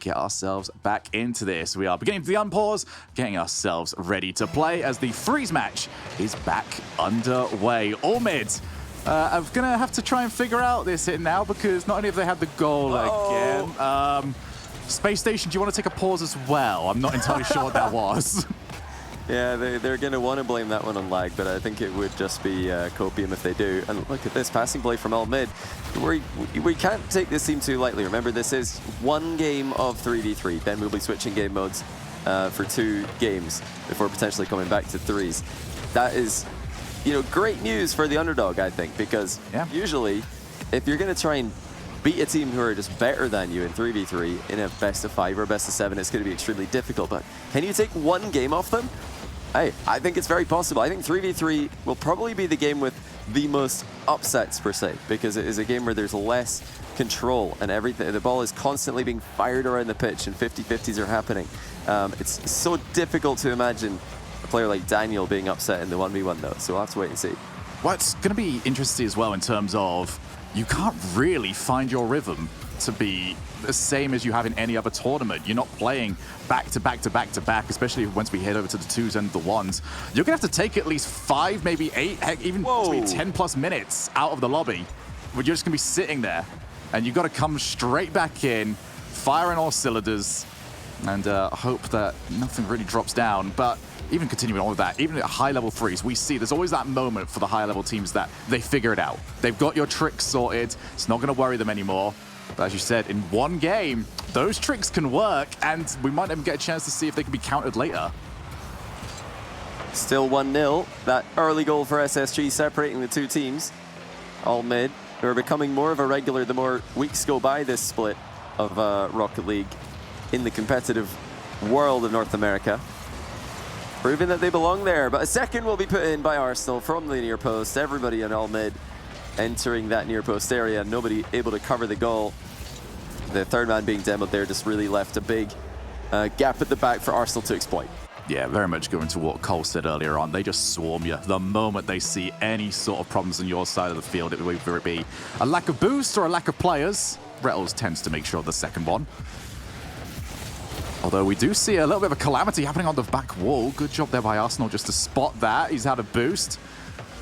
get ourselves back into this. We are beginning the unpause, getting ourselves ready to play as the freeze match is back underway. All mid. I'm gonna have to try and figure out this hit now because not only have they had the goal again. Space Station, do you want to take a pause as well? I'm not entirely sure what that was. Yeah, they're going to want to blame that one on lag, but I think it would just be copium if they do. And look at this passing play from all mid. We can't take this team too lightly. Remember, this is one game of 3v3. Then we'll be switching game modes for 2 games before potentially coming back to 3s. That is, you know, great news for the underdog, I think, because usually if you're going to try and beat a team who are just better than you in 3v3 in a best of 5 or best of 7, it's going to be extremely difficult. But can you take one game off them? Hey, I think it's very possible. I think 3v3 will probably be the game with the most upsets per se, because it is a game where there's less control and everything. The ball is constantly being fired around the pitch and 50-50s are happening. It's so difficult to imagine a player like Daniel being upset in the 1v1 though, so we'll have to wait and see. What's going to be interesting as well in terms of you can't really find your rhythm to be the same as you have in any other tournament. You're not playing back to back to back to back, especially once we head over to the 2s and the 1s. You're gonna have to take at least 5, maybe 8, heck, even 10 plus minutes out of the lobby. Where you're just gonna be sitting there and you've got to come straight back in, fire on all cylinders, and hope that nothing really drops down. But even continuing on with that, even at high level 3s, we see there's always that moment for the higher level teams that they figure it out. They've got your tricks sorted. It's not gonna worry them anymore. But as you said, in one game, those tricks can work, and we might even get a chance to see if they can be countered later. Still 1-0. That early goal for SSG separating the 2 teams. All mid, who are becoming more of a regular the more weeks go by this split of Rocket League in the competitive world of North America. Proving that they belong there, but a second will be put in by Arsenal from the near post. Everybody in all mid entering that near post area, nobody able to cover the goal. The third man being demoed there just really left a big gap at the back for Arsenal to exploit. Yeah, very much going to what Cole said earlier on. They just swarm you the moment they see any sort of problems on your side of the field, whether it be a lack of boost or a lack of players. Rettles tends to make sure of the second one. Although we do see a little bit of a calamity happening on the back wall. Good job there by Arsenal just to spot that. He's had a boost.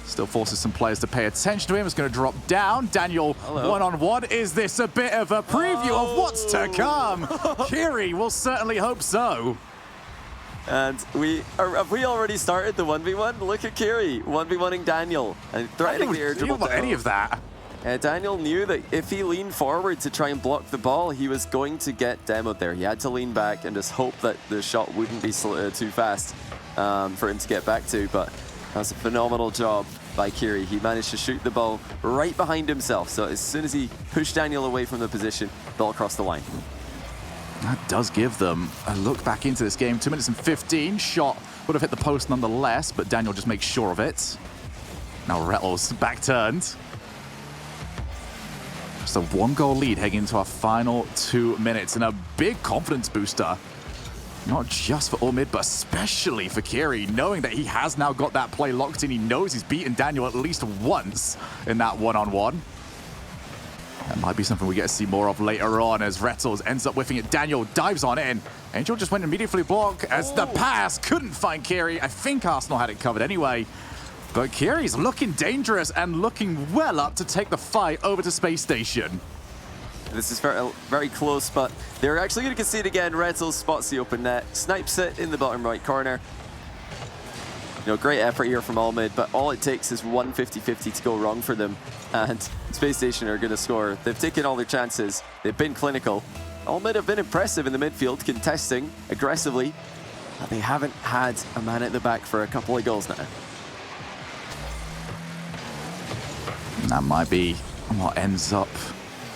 Still forces some players to pay attention to him. It's going to drop down. Daniel, one-on-one. Is this a bit of a preview of what's to come? Kiri will certainly hope so. And have we already started the 1v1? Look at Kiri, 1v1ing Daniel and threatening the air dribble. About any of that. Daniel knew that if he leaned forward to try and block the ball, he was going to get demoed there. He had to lean back and just hope that the shot wouldn't be too fast for him to get back to. But that was a phenomenal job by Kiri. He managed to shoot the ball right behind himself. So as soon as he pushed Daniel away from the position, ball crossed the line. That does give them a look back into this game. 2 minutes and 15. Shot would have hit the post nonetheless, but Daniel just makes sure of it. Now Rettles back turned. Just a 1-goal lead heading into our final 2 minutes, and a big confidence booster. Not just for all mid, but especially for Kiri, knowing that he has now got that play locked in. He knows he's beaten Daniel at least once in that one-on-one. That might be something we get to see more of later on as Rettles ends up whiffing it. Daniel dives on in. Angel just went immediately block as the pass couldn't find Kiri. I think Arsenal had it covered anyway. But Kiri's looking dangerous and looking well up to take the fight over to Space Station. This is very, very close, but they're actually going to concede again. Rettles spots the open net, snipes it in the bottom right corner. You know, great effort here from all mid, but all it takes is one 50-50 to go wrong for them, and Space Station are going to score. They've taken all their chances. They've been clinical. All mid have been impressive in the midfield, contesting aggressively, but they haven't had a man at the back for a couple of goals now. And that might be what ends up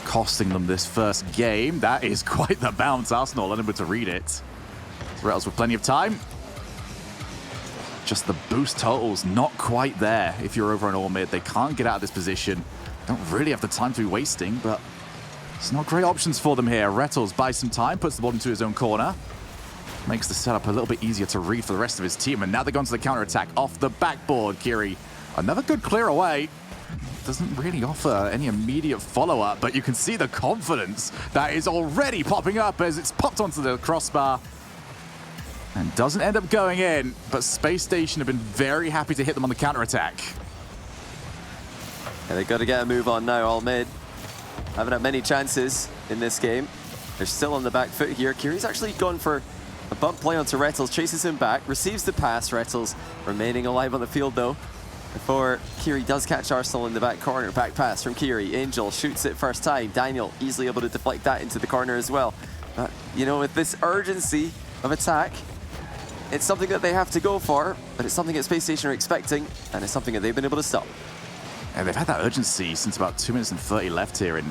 costing them this first game. That is quite the bounce. Arsenal unable to read it. Rettles with plenty of time. Just the boost totals not quite there if you're over on all mid. They can't get out of this position. Don't really have the time to be wasting, but it's not great options for them here. Rettles buys some time, puts the ball into his own corner. Makes the setup a little bit easier to read for the rest of his team, and now they're going to the counter-attack off the backboard. Kiri, another good clear away. doesn't really offer any immediate follow-up, but you can see the confidence that is already popping up as it's popped onto the crossbar. And doesn't end up going in, but Space Station have been very happy to hit them on the counter-attack. Yeah, they've got to get a move on now, all mid. Haven't had many chances in this game. They're still on the back foot here. Kiri's actually gone for a bump play onto Rettles, chases him back, receives the pass. Rettles remaining alive on the field though. Before Kiri does catch Arsenal in the back corner. Back pass from Kiri. Angel shoots it first time. Daniel easily able to deflect that into the corner as well. You know, with this urgency of attack, it's something that they have to go for, but it's something that Space Station are expecting, and it's something that they've been able to stop. And they've had that urgency since about 2 minutes and 30 left here, and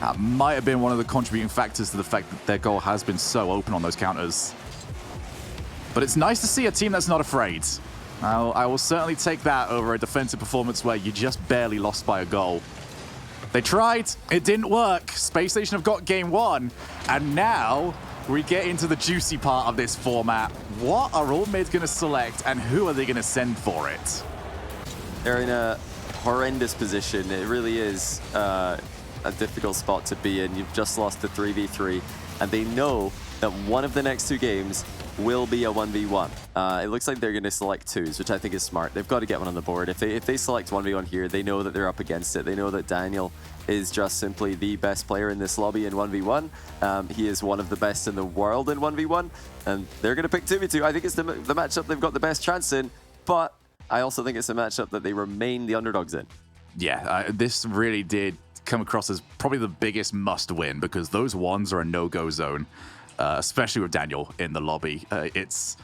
that might have been one of the contributing factors to the fact that their goal has been so open on those counters. But it's nice to see a team that's not afraid. I will certainly take that over a defensive performance where you just barely lost by a goal. They tried, it didn't work. Space Station have got game one, and now we get into the juicy part of this format. What are all mid going to select, and who are they going to send for it? They're in a horrendous position. It really is a difficult spot to be in. You've just lost the 3v3, and they know that one of the next 2 games will be a 1v1. It looks like they're going to select 2s, which I think is smart. They've got to get one on the board. If they select 1v1 here, they know that they're up against it. They know that Daniel is just simply the best player in this lobby in 1v1. He is one of the best in the world in 1v1, and they're going to pick 2v2. I think it's the matchup they've got the best chance in, but I also think it's a matchup that they remain the underdogs in. Yeah, this really did come across as probably the biggest must-win, because those ones are a no-go zone. Especially with Daniel in the lobby. It's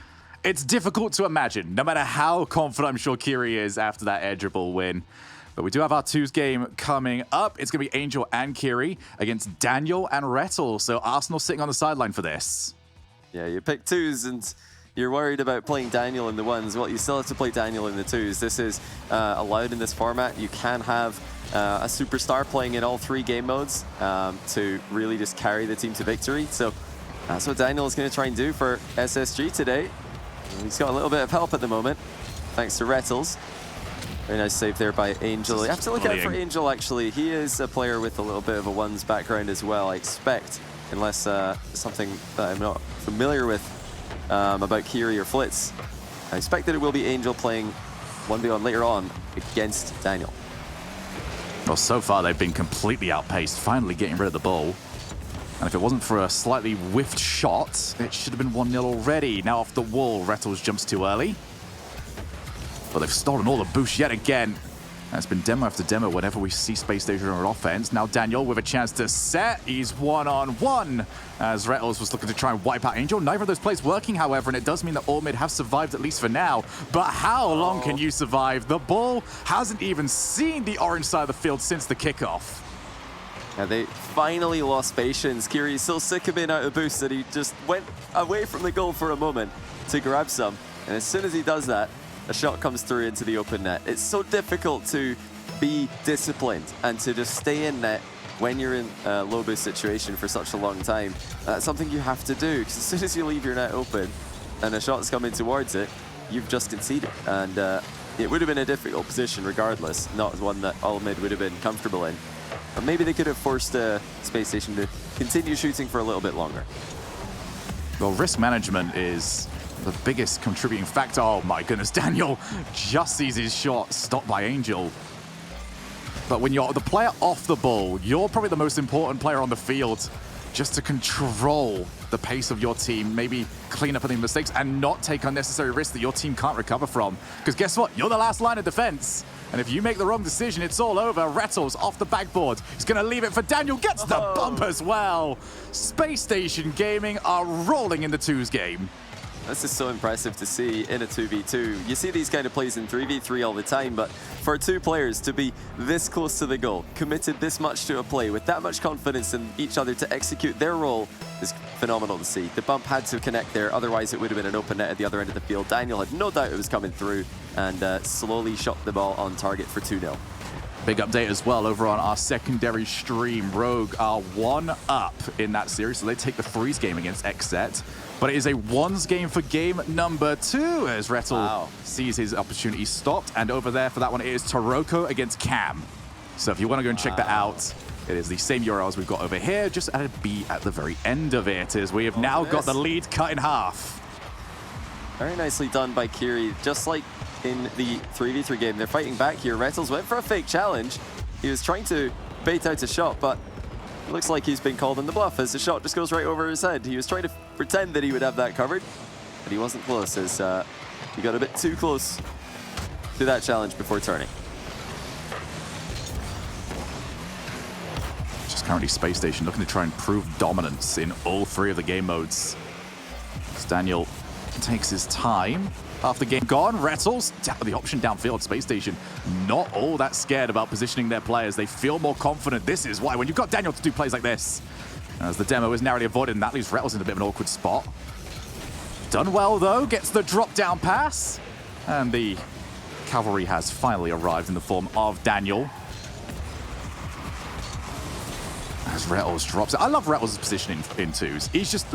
difficult to imagine, no matter how confident I'm sure Kiri is after that edgeable win. But we do have our 2s game coming up. It's going to be Angel and Kiri against Daniel and Rettel. So Arsenal sitting on the sideline for this. Yeah, you pick 2s and you're worried about playing Daniel in the 1s. Well, you still have to play Daniel in the 2s. This is allowed in this format. You can have a superstar playing in all 3 game modes to really just carry the team to victory. So that's what Daniel is going to try and do for SSG today. He's got a little bit of help at the moment, thanks to Rettles. Very nice save there by Angel. You have to look out for Angel, actually. He is a player with a little bit of a 1s background as well, I expect, unless something that I'm not familiar with about Kiri or Flitz. I expect that it will be Angel playing 1v1 later on against Daniel. Well, so far they've been completely outpaced, finally getting rid of the ball. And if it wasn't for a slightly whiffed shot, it should have been 1-0 already. Now off the wall, Rettles jumps too early. But they've stolen all the boost yet again. And it's been demo after demo whenever we see Space Station on offense. Now Daniel with a chance to set. He's 1-on-1 as Rettles was looking to try and wipe out Angel. Neither of those plays working, however, and it does mean that all mid have survived, at least for now. But how long can you survive? The ball hasn't even seen the orange side of the field since the kickoff. Yeah, they finally lost patience. Kiri's so sick of being out of boost that he just went away from the goal for a moment to grab some. And as soon as he does that, a shot comes through into the open net. It's so difficult to be disciplined and to just stay in net when you're in a low boost situation for such a long time. That's something you have to do, because as soon as you leave your net open and a shot's coming towards it, you've just conceded. And it would have been a difficult position regardless, not one that all mid would have been comfortable in. But maybe they could have forced Space Station to continue shooting for a little bit longer. Well, risk management is the biggest contributing factor. Oh my goodness, Daniel just sees his shot stopped by Angel. But when you're the player off the ball, you're probably the most important player on the field, just to control the pace of your team, maybe clean up any mistakes and not take unnecessary risks that your team can't recover from. Because guess what? You're the last line of defense. And if you make the wrong decision, it's all over. Rettles off the backboard. He's going to leave it for Daniel. Gets the bump as well. Space Station Gaming are rolling in the 2s game. This is so impressive to see in a 2v2. You see these kind of plays in 3v3 all the time, but for 2 players to be this close to the goal, committed this much to a play, with that much confidence in each other to execute their role, is phenomenal to see. The bump had to connect there, otherwise it would have been an open net at the other end of the field. Daniel had no doubt it was coming through and slowly shot the ball on target for 2-0. Big update as well over on our secondary stream. Rogue are 1-up in that series, so they take the freeze game against XZ. But it is a 1s game for game number 2 as Rettel sees his opportunity stopped. And over there for that one, it is Taroko against Cam. So if you want to go and check that out, it is the same URLs we've got over here, just added B at the very end of it, as we have now got the lead cut in half. Very nicely done by Kiri. Just like in the 3v3 game, they're fighting back here. Rettles went for a fake challenge. He was trying to bait out a shot, but it looks like he's been called in the bluff as the shot just goes right over his head. He was trying to pretend that he would have that covered, but he wasn't close, as he got a bit too close to that challenge before turning. Currently Space Station looking to try and prove dominance in all three of the game modes. As Daniel takes his time. Half the game gone. Rettles, the option downfield. Space Station not all that scared about positioning their players. They feel more confident. This is why when you've got Daniel to do plays like this, as the demo is narrowly avoided, and that leaves Rettles in a bit of an awkward spot. Done well though, gets the drop down pass. And the cavalry has finally arrived in the form of Daniel. As Rettles drops it. I love Rettles' position in twos. He's just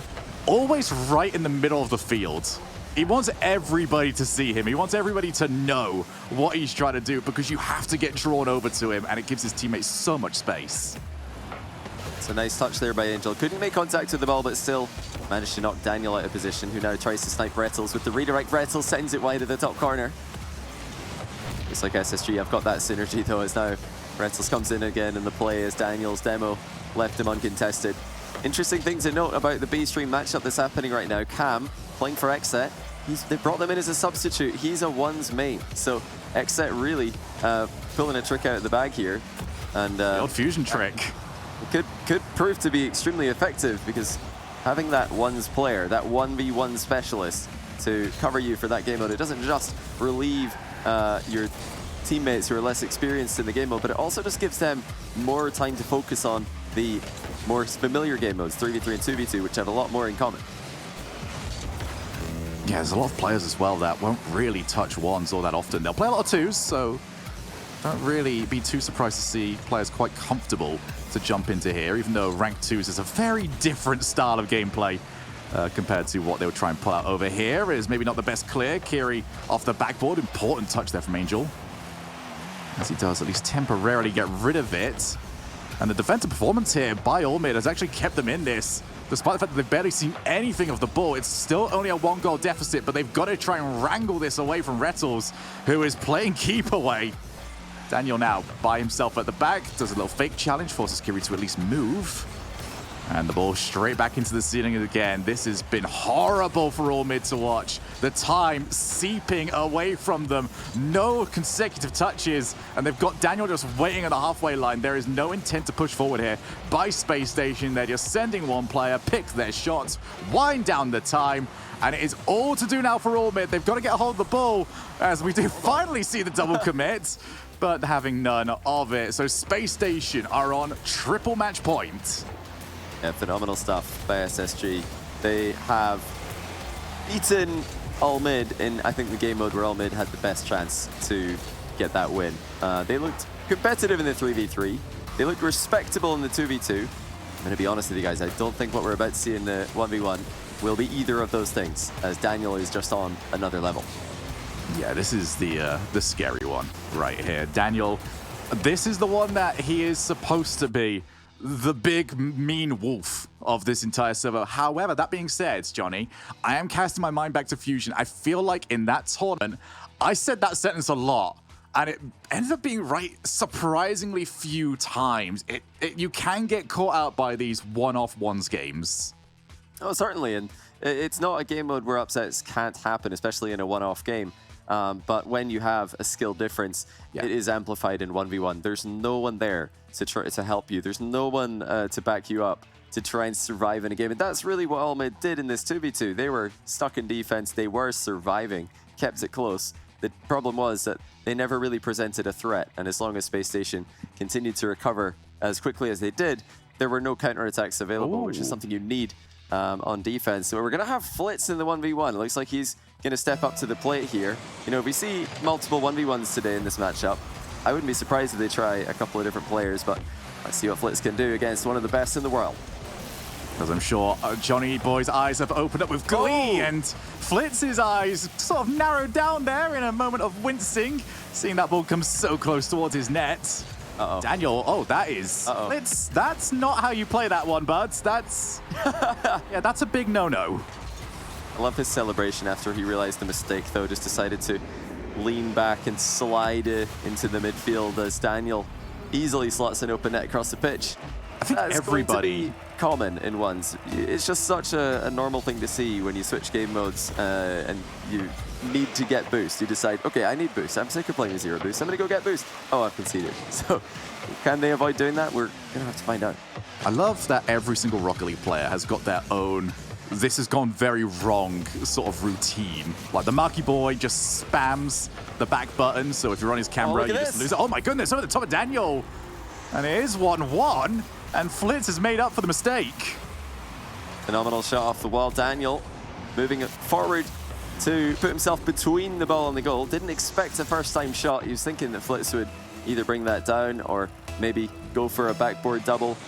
always right in the middle of the field. He wants everybody to see him. He wants everybody to know what he's trying to do, because you have to get drawn over to him, and it gives his teammates so much space. It's a nice touch there by Angel. Couldn't make contact with the ball, but still managed to knock Daniel out of position, who now tries to snipe Rettles with the redirect. Rettles sends it wide at the top corner. Looks like SSG have got that synergy though, as now Rettles comes in again in the play as Daniel's demo left him uncontested. Interesting thing to note about the B-Stream matchup that's happening right now. Cam playing for Xset. They brought them in as a substitute. He's a ones main. So Xset really pulling a trick out of the bag here. And the old fusion trick. It could prove to be extremely effective, because having that ones player, that 1v1 specialist to cover you for that game mode, it doesn't just relieve your teammates who are less experienced in the game mode, but it also just gives them more time to focus on the more familiar game modes, 3v3 and 2v2, which have a lot more in common. Yeah, there's a lot of players as well that won't really touch ones all that often. They'll play a lot of twos, so don't really be too surprised to see players quite comfortable to jump into here, even though ranked twos is a very different style of gameplay compared to what they would try and pull out over here. It is maybe not the best clear. Kiri off the backboard. Important touch there from Angel, as he does at least temporarily get rid of it. And the defensive performance here by Allmid has actually kept them in this. Despite the fact that they've barely seen anything of the ball, it's still only a 1-goal deficit, but they've got to try and wrangle this away from Rettles, who is playing keep away. Daniel now by himself at the back, does a little fake challenge, forces Kiri to at least move. And the ball straight back into the ceiling again. This has been horrible for Allmid to watch. The time seeping away from them. No consecutive touches. And they've got Daniel just waiting at the halfway line. There is no intent to push forward here by Space Station. They're just sending one player, pick their shots, wind down the time. And it is all to do now for Allmid. They've got to get a hold of the ball, as we do finally see the double commit, but having none of it. So Space Station are on triple match point. Yeah, phenomenal stuff by SSG. They have beaten Allmid in, I think, the game mode where Allmid had the best chance to get that win. They looked competitive in the 3v3. They looked respectable in the 2v2. I'm going to be honest with you guys, I don't think what we're about to see in the 1v1 will be either of those things, as Daniel is just on another level. Yeah, this is the scary one right here. Daniel, this is the one that he is supposed to be the big, mean wolf of this entire server. However, that being said, Johnny, I am casting my mind back to Fusion. I feel like in that tournament, I said that sentence a lot, and it ended up being right surprisingly few times. You can get caught out by these one-off ones games. Oh, certainly, and it's not a game mode where upsets can't happen, especially in a one-off game. But when you have a skill difference, it is amplified in 1v1. There's no one there to try to help you. There's no one to back you up to try and survive in a game. And that's really what Allmid did in this 2v2. They were stuck in defense. They were surviving, kept it close. The problem was that they never really presented a threat. And as long as Space Station continued to recover as quickly as they did, there were no counterattacks available, which is something you need on defense. So we're going to have Flitz in the 1v1. It looks like he's going to step up to the plate here. You know, if we see multiple 1v1s today in this matchup, I wouldn't be surprised if they try a couple of different players, but let's see what Flitz can do against one of the best in the world. Because I'm sure Johnny Boy's eyes have opened up with glee, and Flitz's eyes sort of narrowed down there in a moment of wincing, seeing that ball come so close towards his net. Daniel, oh, that is... That's not how you play that one, buds. That's... yeah, that's a big no-no. I love his celebration after he realized the mistake, though. Just decided to lean back and slide into the midfield as Daniel easily slots an open net across the pitch. I think That's everybody... going to be common in ones. It's just such a normal thing to see when you switch game modes and you need to get boost. You decide, okay, I need boost. I'm sick of playing a zero boost. I'm going to go get boost. Oh, I've conceded. So can they avoid doing that? We're going to have to find out. I love that every single Rocket League player has got their own this has gone very wrong sort of routine. Like the Marky Boy just spams the back button, so if you're on his camera, you just lose it. Oh my goodness, over the top of Daniel. And it is 1-1, and Flitz has made up for the mistake. Phenomenal shot off the wall. Daniel moving it forward to put himself between the ball and the goal. Didn't expect a first-time shot. He was thinking that Flitz would either bring that down or maybe go for a backboard double.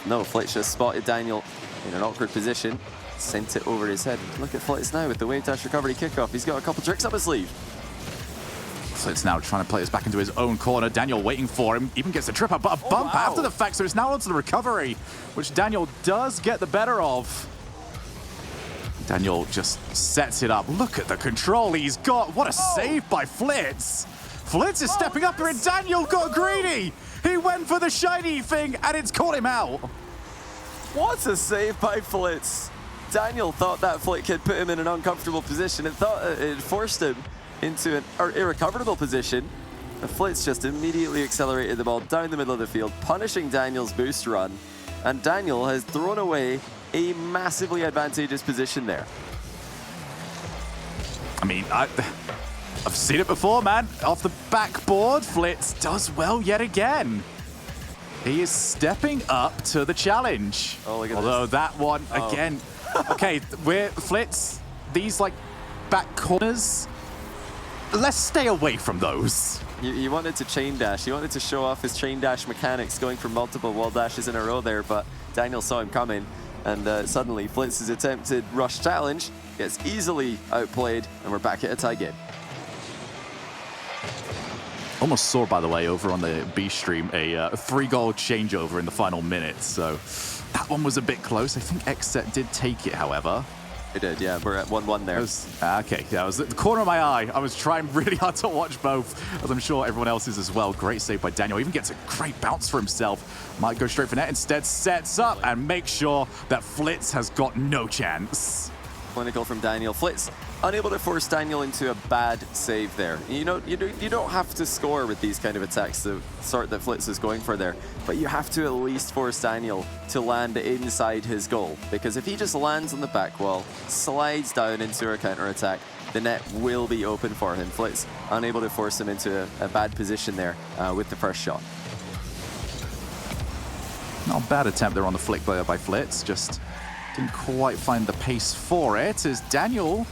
No, Flitz just spotted Daniel in an awkward position. Sent it over his head. Look at Flitz now with the wave dash recovery kickoff. He's got a couple tricks up his sleeve. Flitz now trying to play this back into his own corner. Daniel waiting for him. Even gets a trip up, but a bump after the fact. So it's now onto the recovery, which Daniel does get the better of. Daniel just sets it up. Look at the control he's got. What a save by Flitz. Flitz is stepping up here, and Daniel got greedy. He went for the shiny thing, and it's caught him out. What a save by Flitz. Daniel thought that flick had put him in an uncomfortable position and thought it forced him into an irrecoverable position. And Flitz just immediately accelerated the ball down the middle of the field, punishing Daniel's boost run. And Daniel has thrown away a massively advantageous position there. I mean, I've seen it before, man. Off the backboard, Flitz does well yet again. He is stepping up to the challenge. Oh, look at Although this. that one, again, okay, we're Flitz, these like back corners, let's stay away from those. You wanted to chain dash. He wanted to show off his chain dash mechanics, going for multiple wall dashes in a row there, but Daniel saw him coming, and suddenly Flitz's attempted rush challenge gets easily outplayed, and we're back at a tie game. Almost saw, by the way, over on the B stream, a 3-goal changeover in the final minute, so that one was a bit close. I think XSET did take it, however. It did, yeah. We're at 1-1 there. Okay, yeah, it was at the corner of my eye. I was trying really hard to watch both, as I'm sure everyone else is as well. Great save by Daniel. Even gets a great bounce for himself. Might go straight for net. Instead, sets up and makes sure that Flitz has got no chance. Clinical from Daniel. Flitz unable to force Daniel into a bad save there. You know, you don't have to score with these kind of attacks, the sort that Flitz is going for there, but you have to at least force Daniel to land inside his goal, because if he just lands on the back wall, slides down into a counter attack, the net will be open for him. Flitz unable to force him into a bad position there with the first shot. Not a bad attempt there on the flick by Flitz, just didn't quite find the pace for it, as Daniel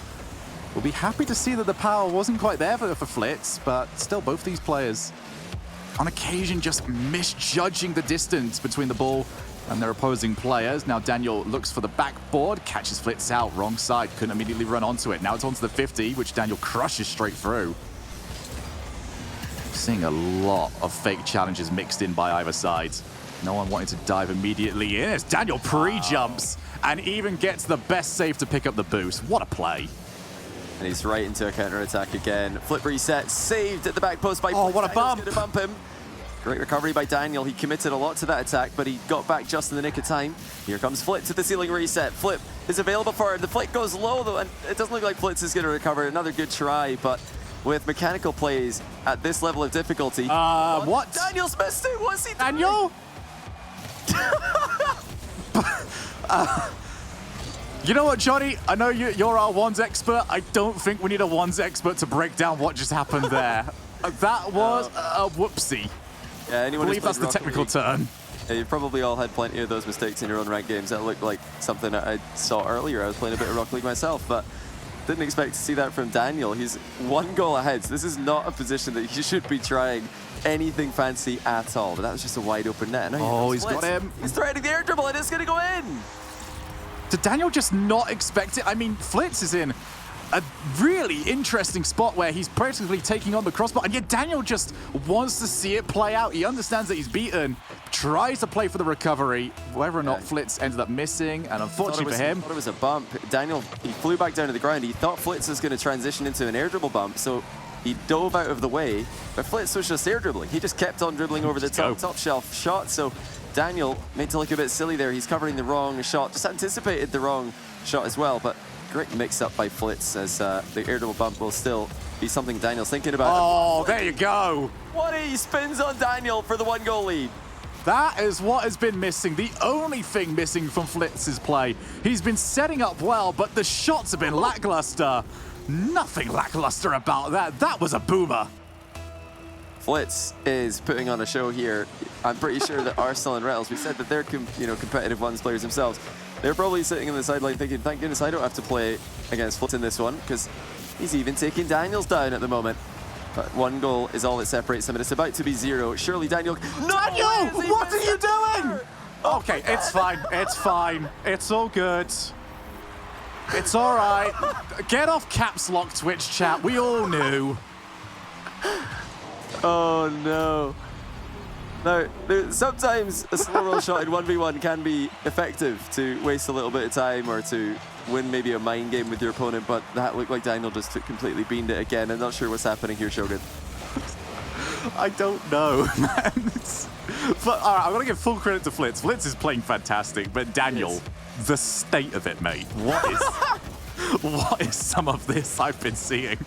will be happy to see that the power wasn't quite there for Flitz, but still both these players on occasion just misjudging the distance between the ball and their opposing players. Now Daniel looks for the backboard, catches Flitz out, wrong side, couldn't immediately run onto it. Now it's onto the 50, which Daniel crushes straight through. Seeing a lot of fake challenges mixed in by either side. No one wanting to dive immediately in as Daniel pre-jumps and even gets the best save to pick up the boost. What a play. And he's right into a counter-attack again. Flip reset, saved at the back post by Oh, what a bump. Gonna bump him. Great recovery by Daniel. He committed a lot to that attack, but he got back just in the nick of time. Here comes Flip to the ceiling reset. Flip is available for him. The flick goes low, though, and it doesn't look like Flitz is going to recover. Another good try, but with mechanical plays at this level of difficulty. What? Daniel's missed it. What's he doing? Daniel? You know what, Johnny? I know you're our ones expert. I don't think we need a ones expert to break down what just happened there. That was a whoopsie. Yeah, anyone I believe that's the technical term. Yeah, you've probably all had plenty of those mistakes in your own ranked games. That looked like something that I saw earlier. I was playing a bit of Rocket League myself, but didn't expect to see that from Daniel. He's 1 goal ahead, so this is not a position that he should be trying anything fancy at all. But that was just a wide open net. Oh, he's got him. He's threading the air dribble, and it's going to go in. Did Daniel just not expect it? I mean, Flitz is in a really interesting spot where he's practically taking on the crossbar, and yet Daniel just wants to see it play out. He understands that he's beaten, tries to play for the recovery, whether or not Flitz ended up missing, and unfortunately for him... I thought it was a bump. Daniel, he flew back down to the ground. He thought Flitz was going to transition into an air dribble bump, so he dove out of the way, but Flitz was just air dribbling. He just kept on dribbling over the top shelf shot, so Daniel made to look a bit silly there. He's covering the wrong shot, just anticipated the wrong shot as well, but great mix-up by Flitz as the air dribble bump will still be something Daniel's thinking about. Oh, there you go. What he spins on Daniel for the 1-goal lead. That is what has been missing. The only thing missing from Flitz's play. He's been setting up well, but the shots have been lackluster. Nothing lackluster about that. That was a boomer. Flitz is putting on a show here. I'm pretty sure that Arsenal and Rettles, we said that they're competitive ones players themselves. They're probably sitting on the sideline thinking, thank goodness I don't have to play against Flitz in this one, because he's even taking Daniels down at the moment. But 1 goal is all that separates them, and it's about to be 0. Surely Daniel... Daniel, what are you doing? Okay, it's fine. It's fine. It's all good. It's all right. Get off caps lock Twitch chat. We all knew. Oh, no. Now, sometimes a slow roll shot in 1v1 can be effective to waste a little bit of time or to win maybe a mind game with your opponent, but that looked like Daniel just completely beamed it again. I'm not sure what's happening here, Shogun. I don't know, man. But all right, I'm going to give full credit to Flitz. Flitz is playing fantastic, but Daniel, the state of it, mate. What is some of this I've been seeing?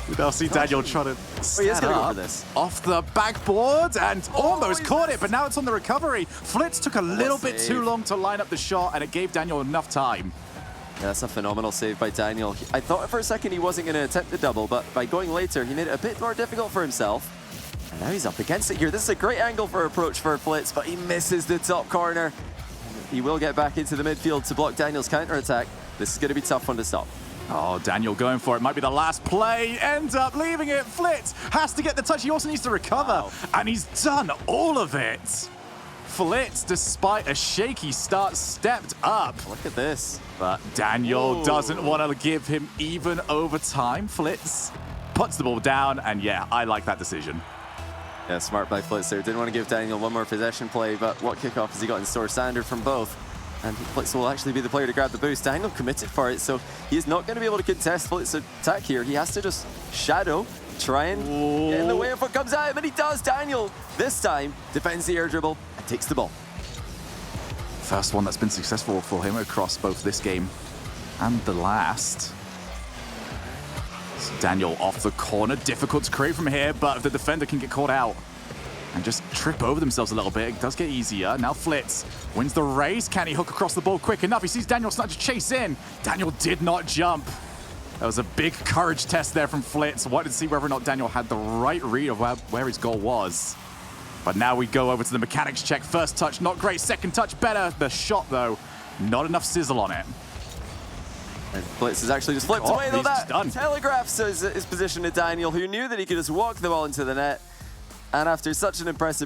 We now see Daniel trying to stand go for this. Off the backboard and almost caught it, but now it's on the recovery. Flitz took a little bit too long to line up the shot, and it gave Daniel enough time. Yeah, that's a phenomenal save by Daniel. I thought for a second he wasn't going to attempt the double, but by going later, he made it a bit more difficult for himself. And now he's up against it here. This is a great angle for approach for Flitz, but he misses the top corner. He will get back into the midfield to block Daniel's counter-attack. This is going to be a tough one to stop. Oh, Daniel going for it. Might be the last play. Ends up leaving it. Flitz has to get the touch. He also needs to recover. Wow. And he's done all of it. Flitz, despite a shaky start, stepped up. Look at this. But Daniel doesn't want to give him even overtime. Flitz puts the ball down. And yeah, I like that decision. Yeah, smart by Flitz there. Didn't want to give Daniel one more possession play, but what kickoff has he got in store? Standard from both. And Flitz will actually be the player to grab the boost. Daniel committed for it, so he's not going to be able to contest Flitz's attack here. He has to just shadow, try and get in the way of what comes at him, and he does. Daniel, this time, defends the air dribble and takes the ball. First one that's been successful for him across both this game and the last. So Daniel off the corner. Difficult to create from here, but if the defender can get caught out and just trip over themselves a little bit, it does get easier. Now Flitz wins the race. Can he hook across the ball quick enough? He sees Daniel start to chase in. Daniel did not jump. That was a big courage test there from Flitz. Wanted to see whether or not Daniel had the right read of where his goal was. But now we go over to the mechanics check. First touch, not great. Second touch, better. The shot, though, not enough sizzle on it. And Flitz has actually just flipped away, though. That telegraphs his position to Daniel, who knew that he could just walk the ball into the net. And after such an impressive